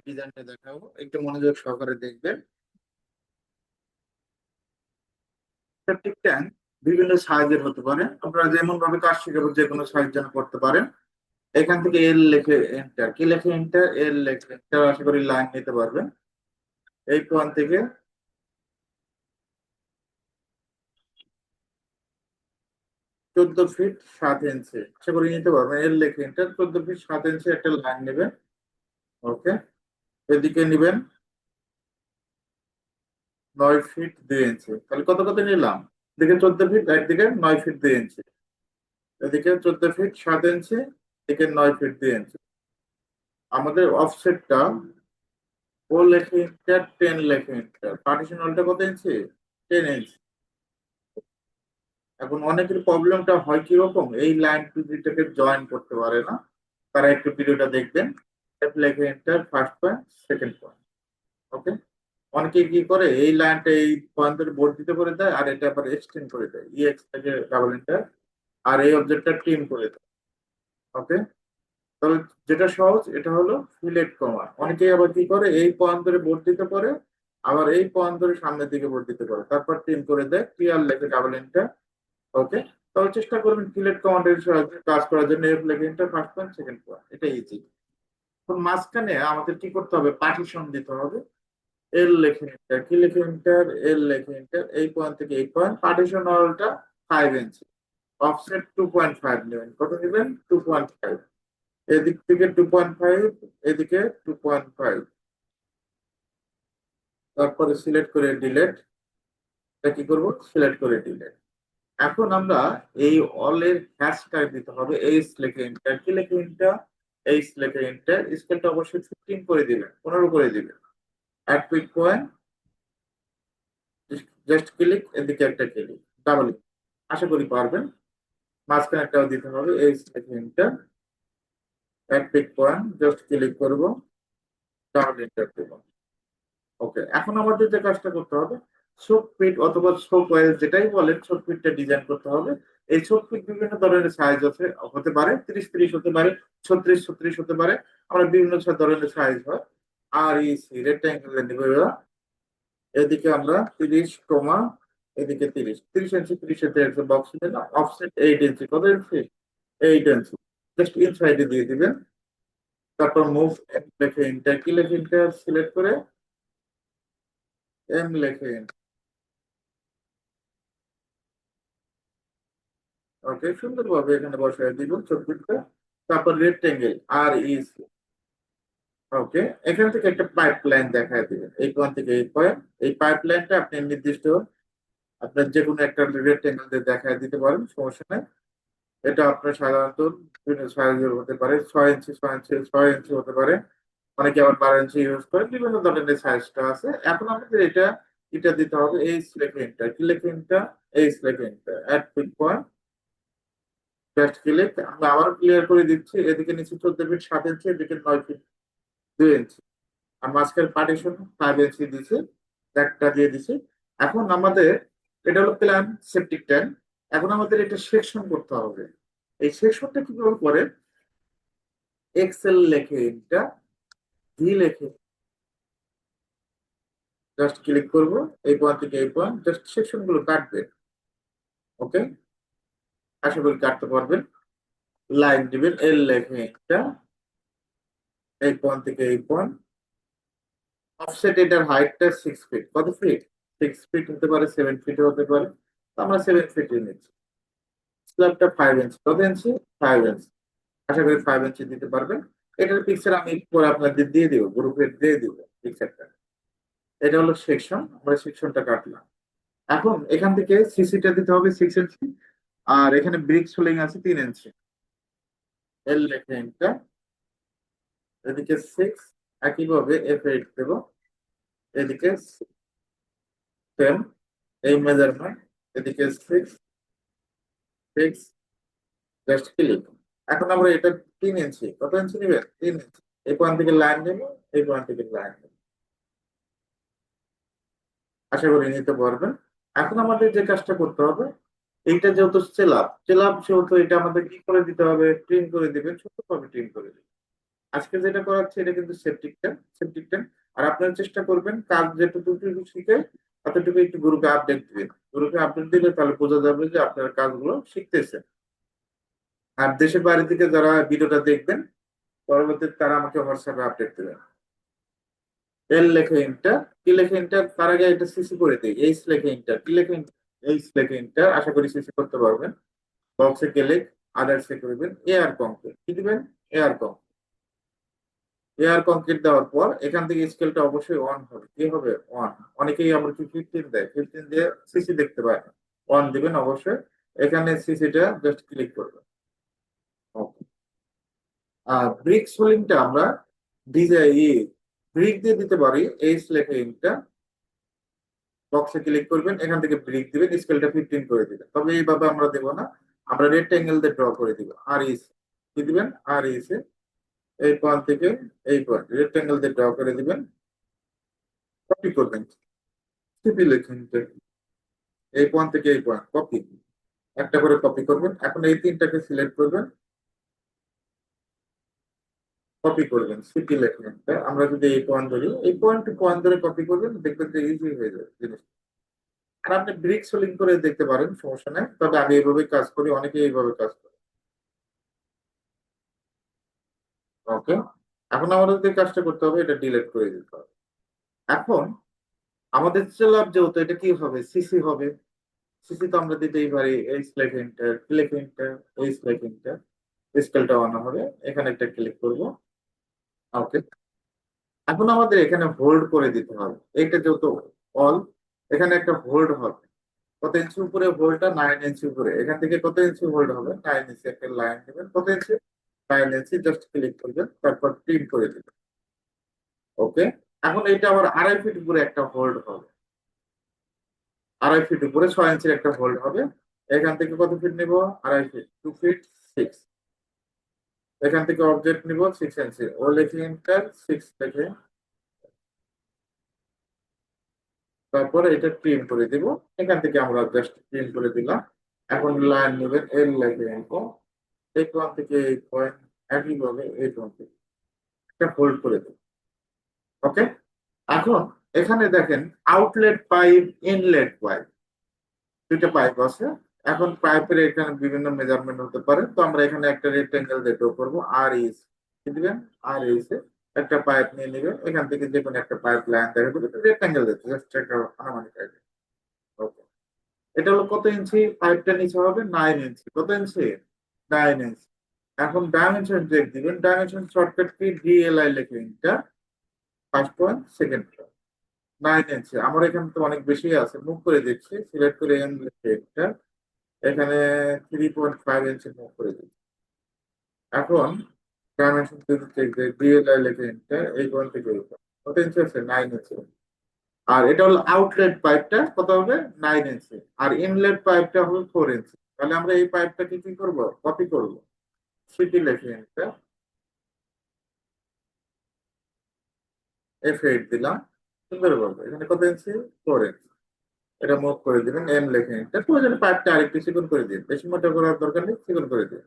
ডিজাইনটা দেখাবো, একটু মনোযোগ সহকারে দেখবেন। সেপটিক ট্যাঙ্ক বিভিন্ন সাইজের হতে পারে, আপনারা যেমন ভাবে কাজ শিখাবো যে কোনো সাইজ যেন করতে পারেন। এখান থেকে এল লেখে এন্টার, কি লেখে এন্টার, এল লেখে এন্টার, আশা করি লাইন নিতে পারবেন। এই পয়েন্ট থেকে 14 ফিট 7 ইঞ্চি আশা করি নিতে পারবেন। এল লেখে এন্টার, 14 ফিট 7 ইঞ্চি একটা লাইন নেবেন। ওকে, এদিকে নিবেন 9 ফিট 2 ইঞ্চি। তাহলে কত কত নিলাম? এদিকে 14 ফিট, একদিকে 9 ফিট 2 ইঞ্চি, এদিকে 14 ফিট 7 ইঞ্চি, এদিকে 9 ফিট 2 ইঞ্চি। আমাদের অফসেটটা ও লেখে ইন্টার, 10 লেখে ইন্টার, পার্টিশন হলটা কত ইঞ্চি? 10 ইঞ্চি। এখন অনেকের প্রবলেমটা হয় কিরকম, এই লাইন দুটাকে জয়েন করতে পারে না, তারা একটু ভিডিওটা দেখবেন। এফ লেখে enter, first point second point. Okay, অনেকে কি করে এই লাইনটা এই পয়েন্টের বর্ধিত করে দেয় আর এটা আবার এক্সটেন্ড করে দেয়, ইএক্স থেকে ডাবল ইন্টার, আর এই অবজেক্টটা ট্রিম করে দেয়। ওকে, তাহলে যেটা সহজ এটা হলো ফিলেট কমা। অনেকেই আবার কি করে এই পয়েন্ট ধরে বর্ধিত করে, আবার এই পয়েন্ট ধরে সামনের দিকে বর্ধিত করে, তারপর ট্রিম করে দেয়, ক্লিয়ার লেখে ডাবল ইন্টার। ওকে, তাহলে চেষ্টা করবেন ফিলেট কমান্ডের সাহায্যে কাজ করার জন্য। এফ লেখে enter, first point second point, এটা ইজি। এখন মাঝখানে আমাদের কি করতে হবে? পার্টিশন দিতে হবে। এল লেখে ইন্টার, কি লেখে ইন্টার, এল লেখে ইন্টার, এই পয়েন্ট থেকে এই পয়েন্ট, পার্টিশন হলটা 5 ইঞ্চি, অফসেট 2.5 নেবেন। কত নেবেন? 2.5। এদিক থেকে 2.5, এদিকে 2.5, তারপরে সিলেক্ট করে ডিলেট। এটা কি করবো? সিলেক্ট করে ডিলেট। এখন আমরা এই অলের হ্যাশট্যাগ দিতে হবে, এইচ লেখে এন্টার, কি লেখে এন্টার, এইচ লেখে এন্টার, স্কেলটা অবশ্যই 15 করে দিবেন, 15 করে দিবেন। Add quick point, just click, এদিকে একটা ক্লিক, ডাবল, আশা করি পারবেন। মাঝখানে একটাও দিতে হবে, এইচ লেখে enter, add quick point, just click করবো, ডাবল এন্টার দেবো। ওকে, এখন আমাদের যে কাজটা করতে হবে, শোক পিট অথবা শোক ওয়েল যেটাই বলেন, শোক পিটটা ডিজাইন করতে হবে। এই শোক পিট বিভিন্ন ধরনের সাইজ আছে, হতে পারে 30-30 হতে পারে, 36-36 হতে পারে, আমরা বিভিন্ন ধরনের সাইজ হয়। আর এই রেক্টাঙ্গেল নিব এবার। এদিকে আমরা 30, এদিকে 30 30 ইঞ্চি, 30 একটা বক্স নিলাম। অফসেট 8 ইঞ্চি, কত ইঞ্চি? 8 ইঞ্চি, জাস্ট ইনসাইডে দিয়ে দিবেন। তারপর মুভ লেখে ইন্টার, কি লেখে ইন্টার, সিলেক্ট করে এম লেখে। ওকে, সুন্দরভাবে এখানে বসায় দিব চব্বিশটা। তারপর রেক্টেঙ্গেল আর ইজ। ওকে, এখান থেকে একটা পাইপ লাইন দেখায় দিবেন, এই পয়েন্ট থেকে এই পয়েন্ট। এই পাইপ লাইনটা আপনি নির্দিষ্ট আপনার যে কোনো একটা রেক্টেঙ্গেল দিয়ে দেখায় দিতে পারেন, সমস্যা নেই। এটা আপনার সাধারণত বিভিন্ন সাইজের হতে পারে, 6 ইঞ্চি, 6 ইঞ্চি, 6 ইঞ্চি হতে পারে। অনেকে আবার 12 ইঞ্চি ইউজ করে, বিভিন্ন ধরনের সাইজটা আছে। এখন আমাদের এটা এটা দিতে হবে, এই লেখেনটা, কি লেখেনটা, এই লেখেনটা, add pick point, just click. আমরা আবার ক্লিয়ার করে দিচ্ছি, এদিকে নিচে 14 ফিট 7 ইঞ্চি, এদিকে 9 ফিট 2 ইঞ্চি, আর মাঝখানে পার্টিশন 5 ইঞ্চি দিছি, একটা দিয়ে দিছি। এখন আমাদের এটা হলো প্ল্যান সেপটিক ট্যাঙ্ক। এখন আমাদের এটা সেকশন করতে হবে। এই সেকশনটা কিভাবে করে? এক্সেল লেখে এটা, ভি লেখে, জাস্ট ক্লিক করব, এই পয়েন্ট থেকে এই পয়েন্ট, জাস্ট সেকশন গুলো কাটবে। ওকে, আশা করি কাটতে পারবেন। লাইন দিবেন, এল লেখে এটা, এই পয়েন্ট থেকে এই পয়েন্ট। অফসেট এটার হাইটটা 6 ফিট, কত ফিট? 6 ফিট হতে পারে, 7 ফিট হতে পারে, তো আমরা 7 ফিট নিচ্ছি। স্ল্যাবটা 5 ইঞ্চি, কত ইঞ্চি? 5 ইঞ্চি, আশা করি 5 ইঞ্চি দিতে পারবেন। এটার পিকচার আমি পরে আপনাদের দিয়ে দিব, গ্রুপে দিয়ে দিব পিকচারটা। এটা হলো সেকশন, আমরা সেকশনটা কাটলাম। এখন এখান থেকে সিসিটা দিতে হবে 6 ইঞ্চি, আর এখানে ব্রিক সোলিং আছে 3 ইঞ্চি। এল লেখে এটা, এদিকে 6, একইভাবে F8 দেবো, এদিকে সেম, এই মেজারমেন্ট, এদিকে 6 6, জাস্ট ক্লিক। এখন আমরা এটা 3 ইঞ্চি, কত ইঞ্চি নিবেন? 3 ইঞ্চি, এই পয়েন্ট থেকে লাইন নেবো, এই পয়েন্ট থেকে লাইন নেবো, আশা করি নিতে পারবেন। এখন আমাদের যে কাজটা করতে হবে, এইটা যেহেতু সেলাপ সেলাপ, সেহেতু এটা আমাদের কি করে দিতে হবে? ট্রিম করে দিবেন, ছোটভাবে ট্রিম করে দিবেন। আজকে যেটা করাচ্ছে এটা কিন্তু সেপটিক ট্যাঙ্ক। আর আপনারা চেষ্টা করবেন কাজ যেটুকু শিখে ততটুকু একটু গ্রুপে আপডেট দিবেন। গ্রুপে আপডেট দিলে তাহলে বোঝা যাবে যে আপনার কাজগুলো শিখতেছেন। আর দেশের বাইরে থেকে যারা ভিডিওটা দেখবেন পরবর্তীতে তারা আমাকে হোয়াটসঅ্যাপে আপডেট দেবেন। এল লেখে ইন্টার, কি লেখে ইন্টার, তার আগে এটা সিসি করে দিই। এইচ লেখে ইন্টার, কি লেখে এইচ লেখে ইন্টার, আশা করি সিসি করতে পারবেন। বক্সে গেলে আদার্সে করবেন এয়ার কংক্রিট, কি দিবেন, এয়ার কংক্রিট। এয়ার কংক্রিট দেওয়ার পর এখান থেকে স্কেলটা অবশ্যই অন হবে, কি হবে, অন। অনেকেই আমরা কি 15 দেয়, 15 দিয়ে সিসি দেখতে পায় না। অন দিবেন অবশ্যই। এখানে সিসিটা জাস্ট ক্লিক করবেন। ওকে। আর ব্রিক সোলিংটা আমরা ব্রিক দিয়ে দিতে পারি। এইচ লেখে ইনটা, বক্সে ক্লিক করবেন, এখান থেকে ব্রিক দিবেন, স্কেলটা 15 করে দিবেন। তবে এইভাবে আমরা দেবো না, আমরা রেক্টেঙ্গেল দিয়ে ড্র করে দিব। আর ইস কি দিবেন, আর ইস এই পয়েন্ট থেকে এই পয়েন্ট রেক্টেঙ্গেল দিয়ে ড্র করে দিবেন। কপি করবেন, সিপি লিখুন, এই পয়েন্ট থেকে এই পয়েন্ট কপি, একটা করে কপি করবেন। এখন এই তিনটাকে সিলেক্ট করবেন, কপি করবেন, সিপি লিখবেন। আমরা যদি এই পয়েন্ট ধরি, এই পয়েন্ট টু পয়েন্ট ধরে কপি করবেন, দেখবেন যে ইজি হয়ে যাবে জিনিস। আর আপনি ব্রিক সোলিং করে দেখতে পারেন, সমস্যা নেই। তবে আমি এইভাবে কাজ করি, অনেকে এইভাবে কাজ করে। ওকে। এখন আমাদের যে কাজটা করতে হবে, এটা ডিলিট করে দিতে হবে। এখন আমাদের স্ল্যাব যেহেতু এটা কি হবে, সিসি হবে। সিসি তো আমরা দিতেই পারি, এই স্ল্যাব এন্টার, ক্লিক এন্টার, এই স্ল্যাব এন্টার, স্কেলটা অন হবে। এখানে একটা ক্লিক করব। ওকে। এখন আমাদের এখানে হোল্ড করে দিতে হবে, এইটা যেহেতু অল, এখানে একটা হোল্ড হবে। কত ইঞ্চি উপরে হোল্ডটা, 9 ইঞ্চি উপরে। এখান থেকে কত ইঞ্চি হোল্ড হবে, 9 ইঞ্চি। একটা লাইন দেবেন, কত ইঞ্চি, 9 ইঞ্চি। জাস্ট ক্লিক করবেন, তারপর প্রিন্ট করে দিবেন। ওকে। এখন এটা আবার 2.5 ফিট উপরে একটা হোল্ড হবে। 2.5 ফিট উপরে 6 ইঞ্চির একটা হোল্ড হবে। এখান থেকে কত ফিট নিব, 2.5 ফিট, 2 ফিট 6। এখান থেকে অবজেক্ট নিব 6 ইঞ্চি, ও লিখে এন্টার, 6 লিখে, তারপরে এটা প্রিন্ট করে দিব। এখান থেকে আমরা জাস্ট প্রিন্ট করে দিলাম। এখন লাইন নেবেন, এল লিখে এরকম, এই পয়েন্ট থেকে এই পয়েন্ট, একইভাবে এই পয়েন্ট থেকে একটা হোল্ড করে দেব। ওকে। এখন এখানে দেখেন আউটলেট পাইপ, ইনলেট পাইপ, দুইটা পাইপ আছে। এখন পাইপের এখানে বিভিন্ন মেজারমেন্ট হতে পারে, তো আমরা এখানে একটা রেক্টেঙ্গেল দিয়ে ড্র করবো। আর ইস কি দিবেন, আর ইস একটা পাইপ নিয়ে নেবেন, এখান থেকে যে কোনো একটা পাইপ লাইন দেখা যাবে, রেক্টেঙ্গেল দিতে জাস্ট একটা আনুমানিক আইডিয়া। ওকে। এটা হলো কত ইঞ্চি, পাইপটা নিচে হবে 9 ইঞ্চি। কত ইঞ্চি, 9 ইঞ্চি। এখন ডাইমেনশন চেক দিবেন, ডাইমেনশন শর্টকাট কি, ডিএলআই লিখে এটা, ফার্স্ট পয়েন্ট, সেকেন্ড পয়েন্ট, 9 ইঞ্চি। আমার এখানে তো অনেক বেশি আছে, মুভ করে দিচ্ছি, সিলেক্ট করে এম লিখে এটা, এখানে 3.5 ইঞ্চি মুভ করে দিচ্ছি। এখন ডাইমেনশন যদি চেক দিই, ডিএলআই লিখে এটা, এই পয়েন্ট থেকে এই point। কত ইঞ্চি আছে, 9 ইঞ্চি। আর এটা হলো আউটলেট পাইপটা, কত হবে, 9 ইঞ্চি। আর ইনলেট পাইপটা হবে 4 ইঞ্চি। তাহলে আমরা এই পাইপটাকে কি করব, কপি করব, সিটি লিখে এটা, F8 দিলাম, সুন্দর বলবো। এখানে কত ইঞ্চি, 4 ইঞ্চি। এটা মুভ করে দিবেন, এম লিখে এটা, প্রয়োজনে পাইপটা আরেকটু চিকন করে দিন, বেশি মোটা করার দরকার নেই, চিকন করে দিন।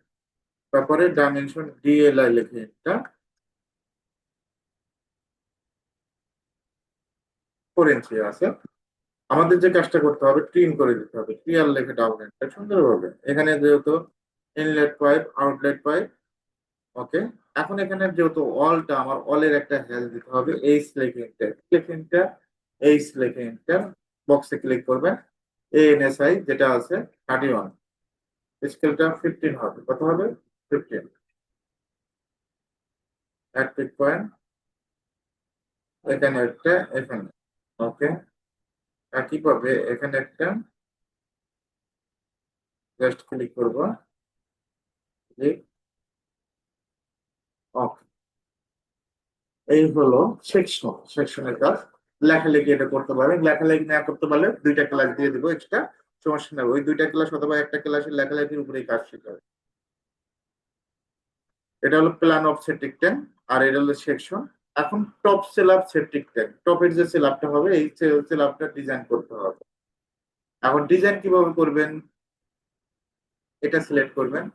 তারপরে ডাইমেনশন ডিএলআই লিখে এটা, 4 ইঞ্চি আছে। আমাদের যে কাজটা করতে হবে, ট্রিম করে দিতে হবে, টিআর লিখে ডাউন এটা, সুন্দর হবে। এখানে যেহেতু ইনলেট পাইপ, আউটলেট পাইপ। ওকে। এখন এখানে যেহেতু অলটা, আমার অলের একটা হেল দিতে হবে, এইচ লিখে এন্টার, ক্লিক এন্টার, এইচ লিখে এন্টার, বক্সে ক্লিক করবেন। এএনএসআই যেটা আছে 31, স্কেলটা 15 হবে, কত হবে, 15। অ্যাক্টিভ পয়েন্ট এখানে একটা, এখানে। ওকে। একইভাবে এখানে একটা, জাস্ট ক্লিক করবো, ক্লিক। ওকে। এই হলো সেকশনের কাজ। লেখালেখি এটা করতে পারবেন, লেখালেখি না করতে পারলে 2টা ক্লাস দিয়ে দিব এক্সট্রা, সমস্যা নেই। ওই 2টা ক্লাস অথবা একটা ক্লাসের লেখালেখির উপরেই কাজ শেখাবে। এটা হলো প্ল্যান অফ সেপটিক ট্যাঙ্ক, আর এটা হলো সেকশন। এখন টপ সেলাব সেপটিক ট্যাঙ্ক, টপের যে সেলাবটা হবে, এই সেলাবটা ডিজাইন করতে হবে। এখন ডিজাইন কিভাবে করবেন, এটা সিলেক্ট করবেন।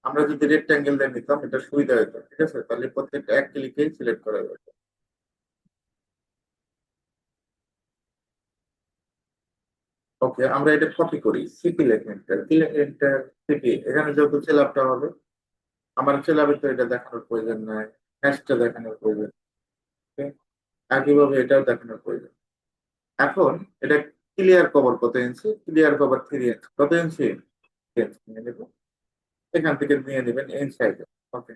আমরা যদি রেক্ট্যাঙ্গেল দিয়ে নিতাম এটা সুবিধা হতো, ঠিক আছে? তাহলে প্রত্যেকটা এক ক্লিকেই সিলেক্ট করা যেত। ওকে, আমরা এটা কপি করি, সিপি লেখে এন্টার, কি লেখে এন্টার, সিপি। এখানে যেহেতু সেলাপটা হবে, আমার সেলাপে তো এটা দেখানোর প্রয়োজন নাই, হ্যাশটা দেখানোর প্রয়োজন। okay? একইভাবে এটাও দেখানোর প্রয়োজন। এখন এটা ক্লিয়ার কভার কত ইঞ্চি, ক্লিয়ার কভার 3 ইঞ্চি, কত ইঞ্চি, 3 ইঞ্চি নিয়ে নেব। এখান থেকে নিয়ে নেবেন ইনসাইডে। ওকে,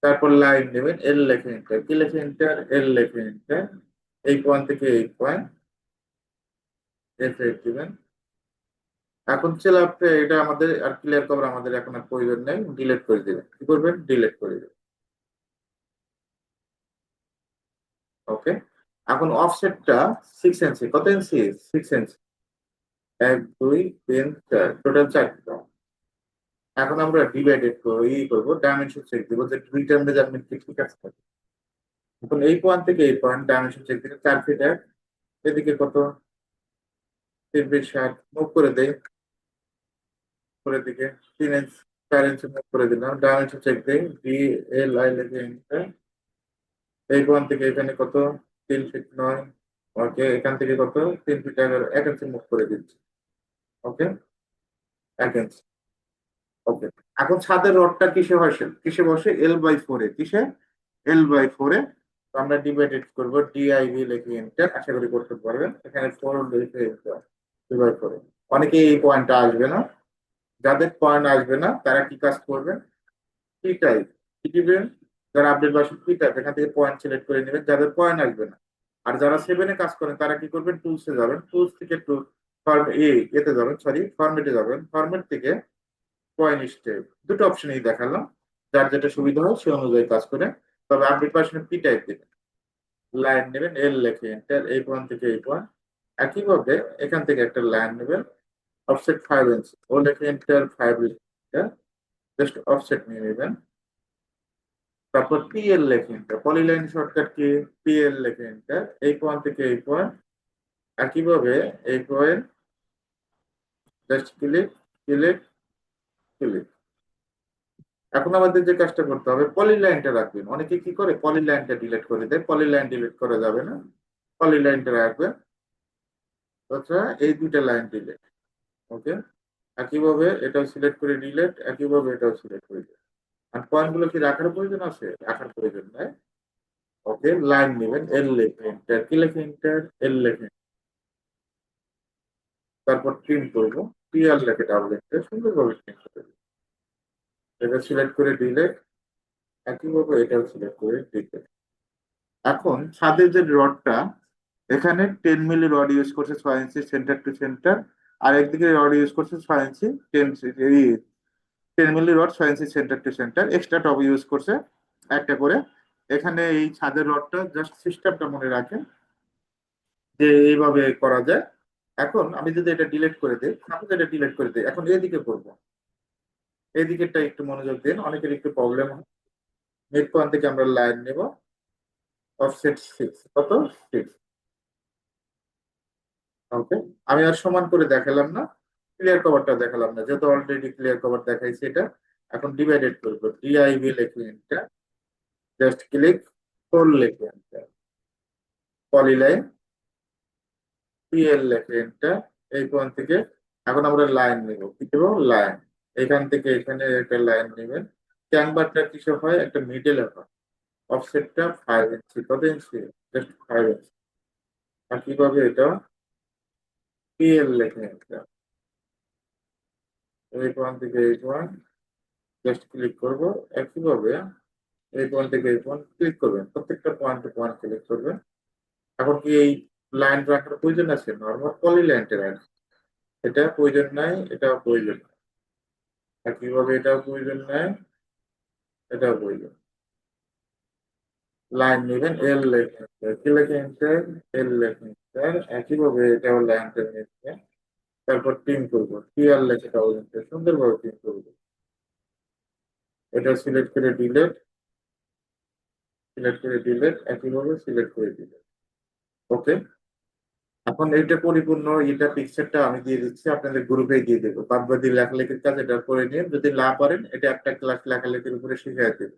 তারপর লাইন নেবেন, এল লেখে এন্টার, কি লেখে এন্টার, এল লেখে এন্টার। এই পয়েন্ট থেকে এই পয়েন্ট এফ দিবেন। এখন ছিল আপনি, এটা আমাদের আর ক্লিয়ার কভার আমাদের এখন আর প্রয়োজন নেই, ডিলিট করে দিবেন। কি করবেন, ডিলিট করে দিবেন। ওকে, এখন অফসেটটা 6 ইঞ্চি, কত ইঞ্চি, 6 ইঞ্চি। 1 2 3 4, টোটাল 4টা। এখন আমরা ডিভাইডেড করবো, ডাইমেনশন চেক দিব যে দুইটার মেজারমেন্ট কি ঠিক আছে। এখন এই পয়েন্ট থেকে এই পয়েন্ট ডাইমেনশন চেক দিলে 4 ফিট 1, এদিকে কত, 3 ফিট 60, মুভ করে দেই উপরের দিকে 3 ইঞ্চি, 4 ইঞ্চি মুভ করে দিলাম, ডাইমেনশন চেক দিই, ডি এল আই লেখে enter। এই পয়েন্ট থেকে এখানে কত, 3 ফিট 9। ওকে, এখান থেকে কত, 3 ফিট 11, 1 ইঞ্চি মুভ করে দিচ্ছি। ওকে, 1 ইঞ্চি। ওকে, এখন ছাদের রডটা কিসে বসে, কিসে বসে, L/4 কিসে, L/4 তো আমরা ডিভাইডেড করবো, ডিআইভি লিখে এন্টার, আশা করি করতে পারবেন। এখানে 4 লিখে enter, ডিভাইড করে। অনেকে এই পয়েন্টটা আসবে না, যাদের পয়েন্ট আসবে না তারা কি কাজ করবেন, পি টাইপ, কি দিবেন, যারা আপডেট ভার্সন পি টাইপ, এখান থেকে পয়েন্ট সিলেক্ট করে নেবেন যাদের পয়েন্ট আসবে না। আর যারা 7-এ কাজ করেন তারা কি করবেন, টুলসে যাবেন, টুলস থেকে ফর্ম এতে যাবেন, সরি ফরম্যাটে যাবেন, ফরম্যাট থেকে পয়েন্ট স্টেপ, দুটো অপশনই দেখালাম, যার যেটা সুবিধা হয় সে অনুযায়ী কাজ করে। তবে আপডেট ভার্সনে পি টাইপ দিবেন, লাইন নেবেন, এল লেখে এন্টার, এই পয়েন্ট থেকে এই পয়েন্ট। একইভাবে এখান থেকে একটা লাইন নেবেন, অফসেট 5 ইঞ্চি, ও লেখে এন্টার, 5 লিখে enter, জাস্ট অফসেট নিয়ে নেবেন। তারপর পিএল লেখে enter, polyline shortcut key, PL লেখে enter, এই পয়েন্ট থেকে এই পয়েন্ট। একইভাবে এই point, just click, click, click. এখন আমাদের যে কাজটা করতে হবে, পলিলাইনটা রাখবেন। অনেকে কি করে, পলিলাইনটা ডিলিট করে দেয়, পলিলাইন ডিলিট করা যাবে না, পলিলাইনটা রাখবেন। আচ্ছা, এই দুইটা লাইন ডিলিট। ওকে, একইভাবে এটাও সিলেক্ট করে ডিলিট, একইভাবে এটাও সিলেক্ট করে দিলেট। আর পয়েন্ট গুলো কি রাখার প্রয়োজন আছে, রাখার প্রয়োজন নাই। ওকে, লাইন নেবেন, এল লেখে এন্টার, কি লেখে এন্টার, এল লেখে, তারপর ট্রিম করবো, টিআর লেখে ডাবল এন্টার, সুন্দরভাবে ট্রিম করে দিন। এটা সিলেক্ট করে ডিলিট, একইভাবে এটাও সিলেক্ট করে ডিলিট। এখন ছাদের যে রডটা, এখানে 10 মিলি রড ইউজ করছে 6 ইঞ্চি সেন্টার টু সেন্টার, আর একদিকে রড ইউজ করছে 6 inch, 10 milli rod 6 inch centre to centre, extra top use করছে একটা করে। এখানে এই ছাদের রডটা জাস্ট সিস্টেমটা মনে রাখেন যে এইভাবে করা যায়। এখন আমি যদি এটা ডিলিট করে দিই, সাপোজ এটা ডিলিট করে দিই, এখন এদিকে করবো, এই দিকেরটা একটু মনোযোগ দিন, অনেকের একটু প্রবলেম হয়। মিড পয়েন্ট থেকে আমরা লাইন নেব, অফসেট 6, কত, 6। ওকে, আমি আর সমান করে দেখালাম না, ক্লিয়ার কভারটা দেখালাম না, যেহেতু অলরেডি ক্লিয়ার কভার দেখাইছি এটা। এখন ডিভাইডেড করবো, ডিআইভি লিখে এন্টার, জাস্ট ক্লিক, ফোর লিখে এন্টার, পলিলাইন, পিএল লিখে এন্টার, এই পয়েন্ট থেকে। এখন আমরা লাইন নেব, কি দেবো, লাইন। এখান থেকে এখানে একটা লাইন নেবেন। ক্যাংবারটা কিসে হয়, একটা মিডলে হয়। অফসেটটা 5 ইঞ্চি, কত ইঞ্চি, জাস্ট 5 ইঞ্চি। আর কিভাবে এটা, পিএল লিখে এন্টার, এই পয়েন্ট থেকে এই পয়েন্ট, জাস্ট ক্লিক করবো। একইভাবে এই পয়েন্ট থেকে এই পয়েন্ট ক্লিক করবেন, প্রত্যেকটা পয়েন্টে পয়েন্ট ক্লিক করবেন। এখন কি এই লাইন রাখার প্রয়োজন আছে, নর্মাল পলি লাইনটা রাখবেন, এটা প্রয়োজন নাই, এটাও প্রয়োজন নাই। একইভাবে এটাও প্রয়োজন নাই, এটাও প্রয়োজন। লাইন নেবেন, এল লেখেন, কি লেখে এন্টার, এল লেখেন এন্টার, একইভাবে এটাও লাইনটা নিয়ে তারপর টিম করবো, টি আর লেখে ডাবল এন্টার, সুন্দরভাবে টিম করবো। এটা সিলেক্ট করে ডিলেট, সিলেক্ট করে ডিলেট, একইভাবে সিলেক্ট করে ডিলেট। ওকে, এখন এটা পরিপূর্ণ এটা পিকচারটা আমি দিয়ে দিচ্ছি, আপনাদের গ্রুপে দিয়ে দেবো। বাদ বাকি লেখালেখির কাজ এটা করে নিয়ে যদি না পারেন, এটা একটা ক্লাস লেখালেখির উপরে শিখিয়ে দেবো।